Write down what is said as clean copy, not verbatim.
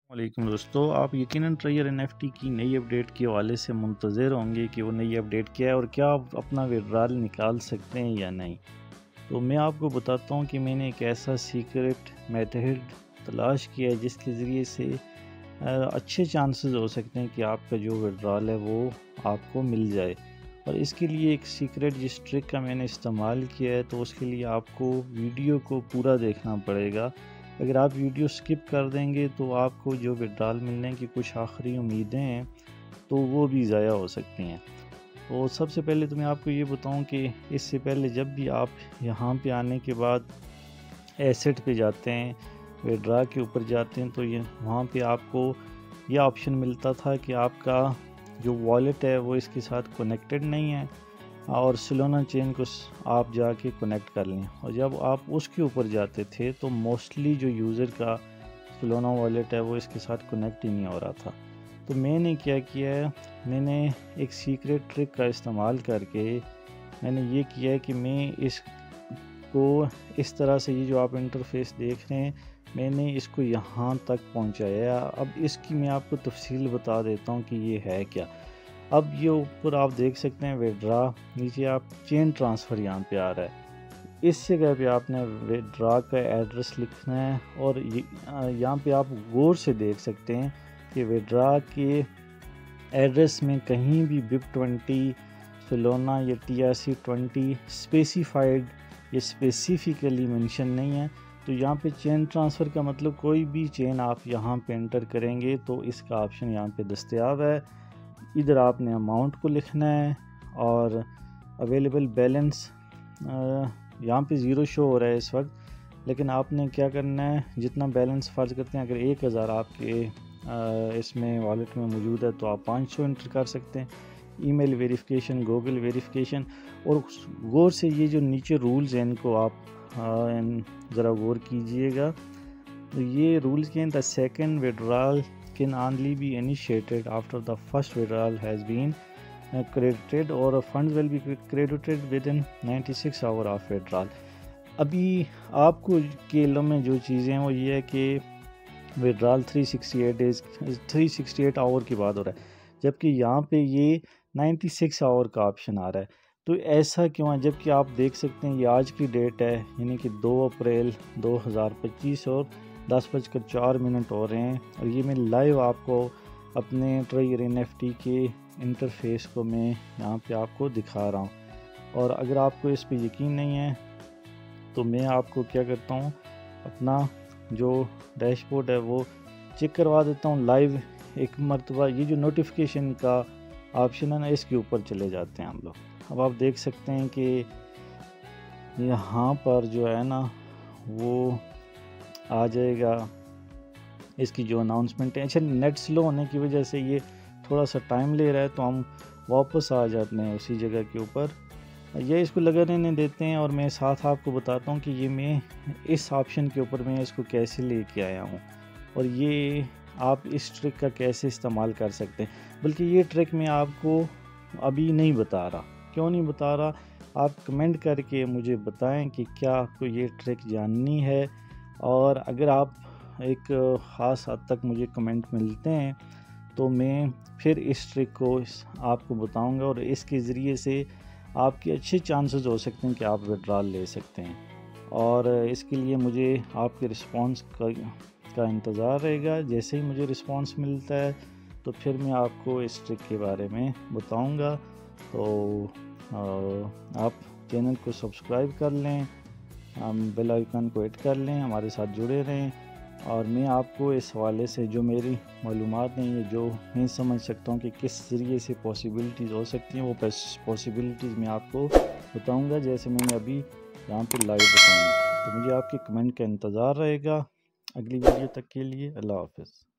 वालेकुम दोस्तों, आप यकीनन ट्रेजर एनएफटी की नई अपडेट के हवाले से मुंतज़िर होंगे कि वो नई अपडेट क्या है और क्या आप अपना विड्रॉल निकाल सकते हैं या नहीं। तो मैं आपको बताता हूं कि मैंने एक ऐसा सीक्रेट मेथड तलाश किया है जिसके ज़रिए से अच्छे चांसेस हो सकते हैं कि आपका जो विड्रॉल है वो आपको मिल जाए। और इसके लिए एक सीक्रेट जिस ट्रिक का मैंने इस्तेमाल किया है, तो उसके लिए आपको वीडियो को पूरा देखना पड़ेगा। अगर आप वीडियो स्किप कर देंगे तो आपको जो विड्रॉल मिलने की कुछ आखिरी उम्मीदें हैं तो वो भी ज़ाया हो सकती हैं। तो सबसे पहले तो मैं आपको ये बताऊं कि इससे पहले जब भी आप यहाँ पे आने के बाद एसेट पे जाते हैं, विड्रॉ के ऊपर जाते हैं, तो ये वहाँ पे आपको ये ऑप्शन मिलता था कि आपका जो वॉलेट है वो इसके साथ कनेक्टेड नहीं है और सोलाना चेन को आप जाके कनेक्ट कर लें। और जब आप उसके ऊपर जाते थे तो मोस्टली जो यूज़र का सोलाना वॉलेट है वो इसके साथ कनेक्ट ही नहीं हो रहा था। तो मैंने क्या किया है, मैंने एक सीक्रेट ट्रिक का इस्तेमाल करके मैंने ये किया है कि मैं इसको इस तरह से, ये जो आप इंटरफेस देख रहे हैं, मैंने इसको यहाँ तक पहुँचाया। अब इसकी मैं आपको तफसील बता देता हूँ कि ये है क्या। अब ये ऊपर आप देख सकते हैं विड्रॉ, नीचे आप चेन ट्रांसफ़र यहाँ पे आ रहा है। इस जगह पे आपने विड्रॉ का एड्रेस लिखना है और यहाँ पे आप गौर से देख सकते हैं कि विड्रॉ के एड्रेस में कहीं भी BIP20 सोलाना या TRC20 स्पेसिफाइड या स्पेसिफिकली मेंशन नहीं है। तो यहाँ पे चेन ट्रांसफ़र का मतलब कोई भी चेन आप यहाँ पे एंटर करेंगे तो इसका ऑप्शन यहाँ पे दस्तयाब है। इधर आपने अमाउंट को लिखना है और अवेलेबल बैलेंस यहाँ पे ज़ीरो शो हो रहा है इस वक्त, लेकिन आपने क्या करना है, जितना बैलेंस फ़र्ज़ करते हैं, अगर 1000 आपके इसमें वॉलेट में मौजूद है तो आप 500 एंटर कर सकते हैं। ईमेल वेरिफिकेशन, गूगल वेरिफिकेशन, और गौर से ये जो नीचे रूल्स हैं इनको आप ज़रा गौर कीजिएगा। तो ये रूल्स के the second withdrawal can only be initiated after the first withdrawal has been credited, or funds will be credited within 96 hours of withdrawal। अभी आपको के इल्म में जो चीज़ें हैं वो ये है कि विड्रॉल 368 आवर के बाद हो रहा है, जबकि यहाँ पे ये 96 आवर का ऑप्शन आ रहा है। तो ऐसा क्यों है, जबकि आप देख सकते हैं ये आज की डेट है, यानी कि 2 अप्रैल 2025 और 10:04 हो रहे हैं। और ये मैं लाइव आपको अपने ट्रेजर एनएफटी के इंटरफेस को मैं यहाँ पे आपको दिखा रहा हूँ। और अगर आपको इस पे यकीन नहीं है तो मैं आपको क्या करता हूँ, अपना जो डैशबोर्ड है वो चेक करवा देता हूँ लाइव एक मरतबा। ये जो नोटिफिकेशन का ऑप्शन है ना, इसके ऊपर चले जाते हैं हम लोग। अब आप देख सकते हैं कि यहाँ पर जो है ना वो आ जाएगा इसकी जो अनाउंसमेंट है। अच्छा, नेट स्लो होने की वजह से ये थोड़ा सा टाइम ले रहा है, तो हम वापस आ जाते हैं उसी जगह के ऊपर, ये इसको लगा रहने देते हैं। और मैं साथ आपको बताता हूँ कि ये मैं इस ऑप्शन के ऊपर मैं इसको कैसे लेके आया हूँ और ये आप इस ट्रिक का कैसे इस्तेमाल कर सकते हैं। बल्कि ये ट्रिक मैं आपको अभी नहीं बता रहा। क्यों नहीं बता रहा, आप कमेंट करके मुझे बताएं कि क्या आपको ये ट्रिक जाननी है। और अगर आप एक ख़ास हद तक मुझे कमेंट मिलते हैं तो मैं फिर इस ट्रिक को आपको बताऊंगा और इसके ज़रिए से आपके अच्छे चांसेस हो सकते हैं कि आप विड्रॉल ले सकते हैं। और इसके लिए मुझे आपके रिस्पांस का इंतज़ार रहेगा। जैसे ही मुझे रिस्पांस मिलता है तो फिर मैं आपको इस ट्रिक के बारे में बताऊंगा। तो आप चैनल को सब्सक्राइब कर लें, बेल आइकन को हिट कर लें, हमारे साथ जुड़े रहें। और मैं आपको इस हवाले से जो मेरी मालूमात नहीं है, जो मैं समझ सकता हूँ कि किस ज़रिए से पॉसिबिलिटीज़ हो सकती हैं, वो पॉसिबिलिटीज़ मैं आपको बताऊँगा, जैसे मैंने अभी यहाँ पे लाइव बताऊँगा। तो मुझे आपके कमेंट का इंतज़ार रहेगा। अगली वीडियो तक के लिए अल्लाह हाफ़िज़।